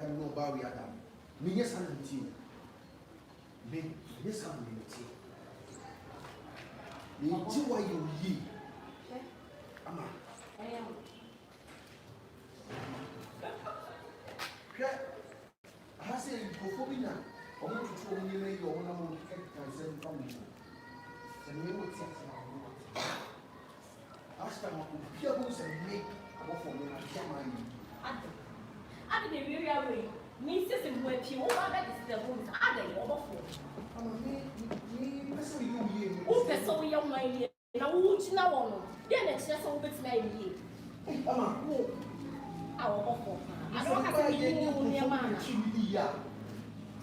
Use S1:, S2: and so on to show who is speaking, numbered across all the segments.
S1: no about we Adam. Me yes and tea. Me yes and tea. Me tea why you ye. Ama. I say go for me now. I want to throw me away your own amount of and from you. And we will take now. Last time I could hear who's and make a for me and come on.
S2: I didn't really away. Me says in where you over that is the rooms. I didn't overflow.
S1: Me, person you
S2: who person young my year. Now, who's now? Then it's just over to my year.
S1: Ama,
S2: I will offer. I don't have to be near man.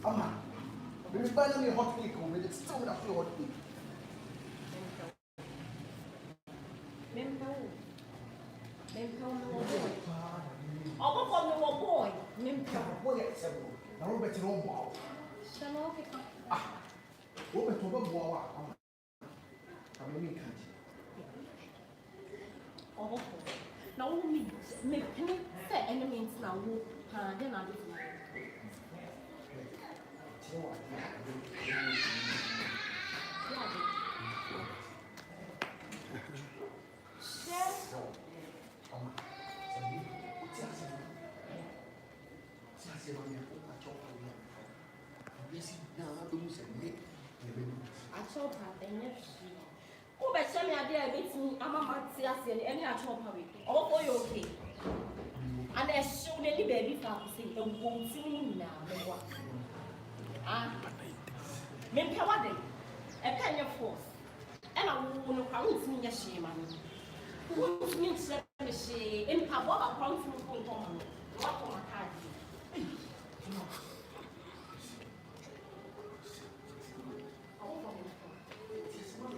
S1: Ama, we buy me hot cake with it still not hot cake.
S2: I'll go for no boy.
S1: Boy, it's a boy. Now, Robert, no more. Ah, Robert, over war. I'm a can't.
S2: Oh, now, me, say enemies now, then I'll do I told her, oh, but Sammy, I did meet me. I'm a man, any I told her. Oh, boy, okay. And I showed any baby fancy and won't see me now. Ah, men power day, a penny of force. And I won't promise me a shame. Won't mean she in power, I promise me on what on my card.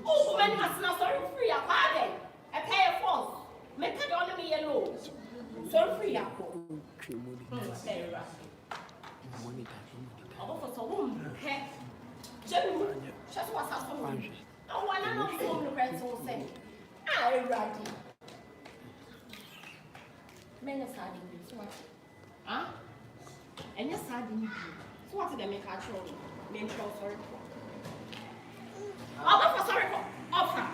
S2: Oh, woman has not sorry free a pardon. A pair of force. Make it on me yellow. So free a poor. Oh, for so woman. Jenny, just what's up for me. Oh, one I don't know the friends will say. I ready. Men are sad in you. Huh? And you're sad in you. So what did they make our children? Men sorry for. Oh, for sorry for offer.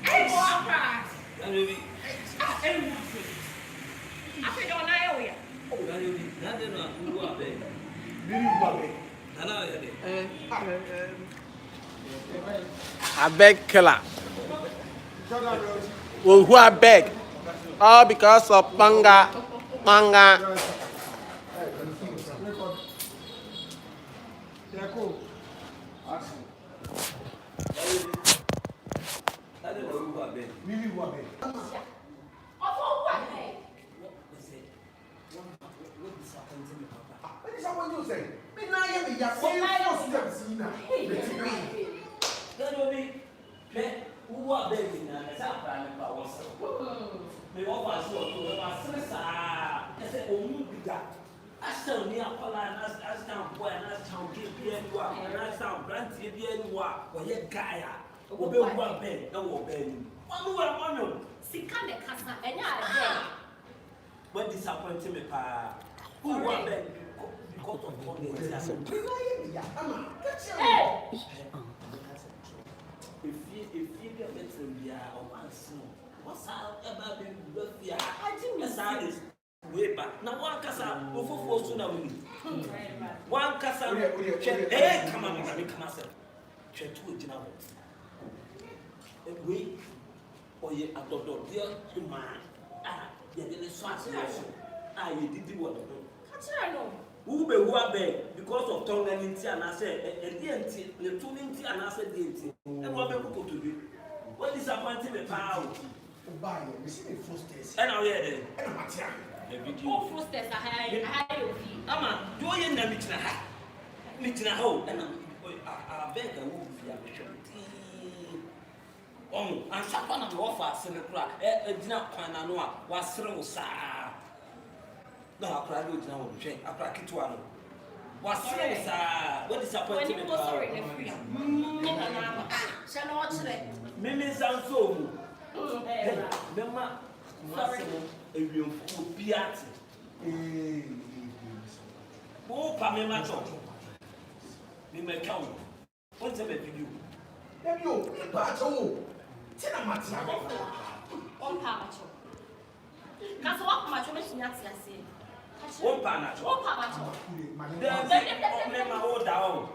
S2: Hey, offer. Everything. I said, don't I owe you?
S3: I beg killer. Well, who I beg? All because of manga.
S4: What disappointed me, pa? Who want Ben? Because of all the if you get better, we are one snow. What's up about being here? I think the is way back. Now, one casa, before sooner we need. One casa, hey, come on, come on, check two general. A week or ye adore, dear man. Ah, you didn't swat. Ah, you did what? Who be who are beg because of tongue and inti and I said, the two inti and I said, and what people to do? What disappointing the power?
S1: Buy it, we see the first test.
S4: And I hear them.
S1: And I'm here.
S4: The video.
S2: Oh, first test, I
S4: Ama, do you know meeting a hole? And I beg a move for your oh, and someone of the offer, Senator, a dinner pan and was through, sir. No, I cried with now, I cried it one. Was through, sir. What disappointing me?
S2: Sorry, shall I watch it?
S4: Mimi sounds so. Memma, a real piat. family macho. Me make count. What's the video?
S1: Let you, but oh, tell them
S2: On Pamacho. That's what Macho is not saying.
S4: One panacho.
S2: On Pamacho.
S4: Then my old down.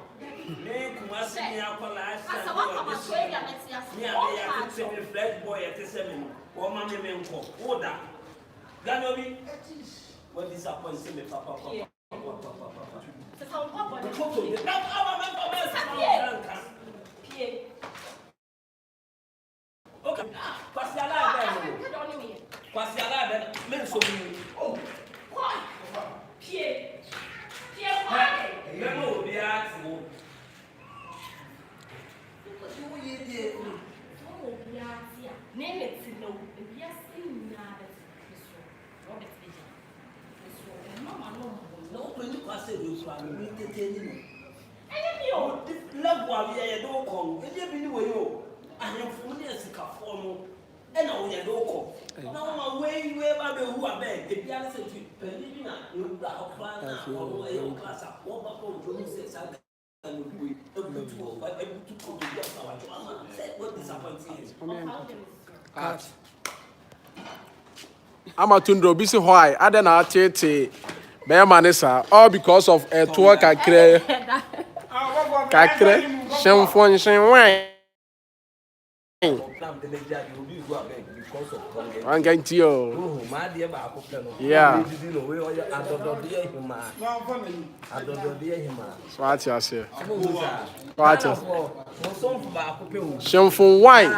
S4: Make Kumasi Niakola.
S2: That's what Pamacho is not saying.
S4: Me a flag boy at the 7 or Mammy Menko. Order. Ganobi. What disappoints me, Papa? Okay. Pasiala, men so oh,
S2: what? Pierre,
S4: no, be at
S2: name it to know. Yes, in Mama,
S4: no, when you pass it, you swallow me.
S2: and
S4: Love while we are don't come. And you be way you. I am fully as a formal. And now we are don't come. Now my way, wherever who are bad, if you are saying, Pelina, you are plan or a class of what says I can do it. Able to go to our drama. What disappointing.
S3: I'm a Tundra, busy why? I don't know, Tete. Bear all because of a tour kakre. Kakre, Shamfon, Shamway. I'm going to you. Yeah. What you say? What you Shamfon wine.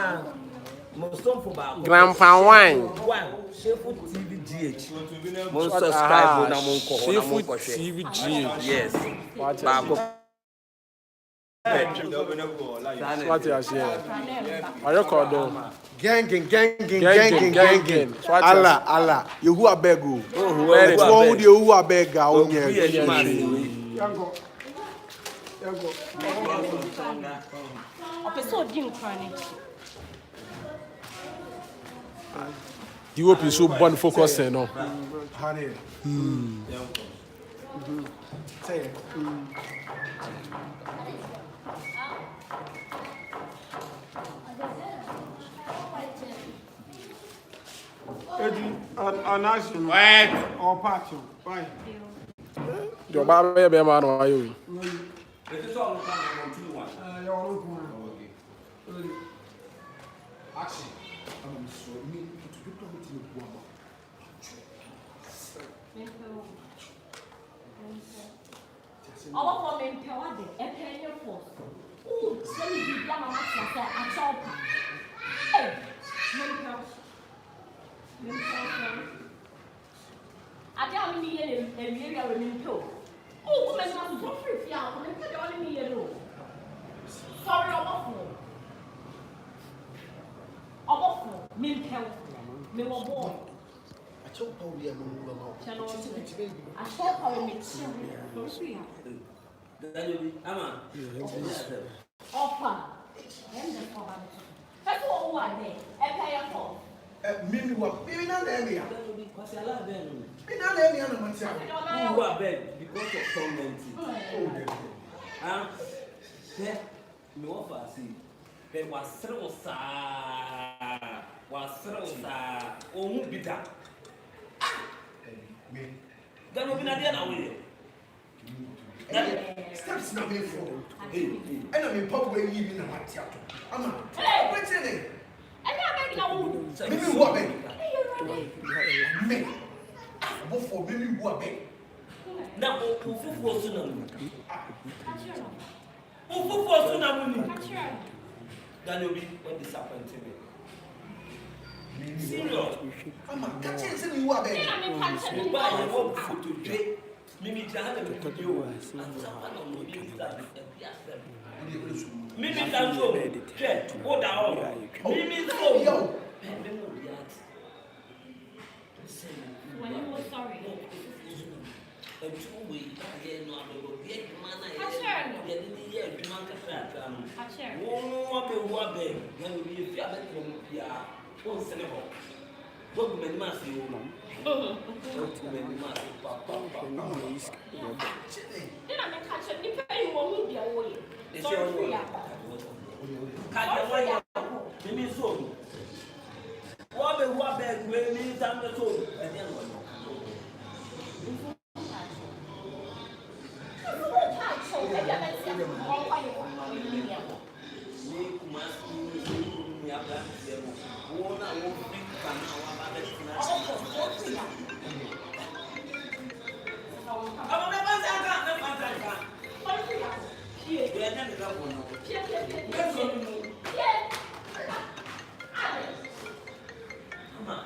S3: Grandpa wine.
S4: Subscribe
S3: Seafood TVG.
S4: Yes.
S3: What you say? I record
S1: Ganging.
S3: gang.
S1: Allah. You who are beg you.
S3: Where is
S1: One who are beg out here.
S3: the hope is so born focus no.
S1: Honey. Say it.
S5: Wait. Or patio. Why?
S3: Your baby be man why you.
S1: Action.
S2: Our woman power a penny for. Oh, send me the young man at all. Hey, I don't need any pill. Oh, woman, I'm so free. I'm only me alone. Sorry, milk health. Me were born.
S1: I told Paul we are no more.
S2: I saw how we mix offer. That's what we are there. A pair for.
S1: Mimi wa mimi na area. Mimi na area na matia.
S4: Who are bad because of tormenting. No offer see. There was Srosa. Oh, bitter. Then we'll be not there now.
S1: Steps na me for. And I'm in pub where you in a matia. I'm what's in it? Maybe who are big? Me. What for maybe who are big?
S4: Now, who was to know? Who was to know? Then you'll be disappointed. Serious.
S1: I'm a catching you are big.
S4: You buy your own food to drink. Mimi Jahan and you. Mimi Tanjo. Go down. Mimi so.
S2: When you were sorry.
S4: Go to many months, you know. Go to many months, papa.
S2: Then I'm a catcher, you pay more with your way.
S4: It's your way. Can't you wait? Me so. What the what bed will mean down the soul? And then one.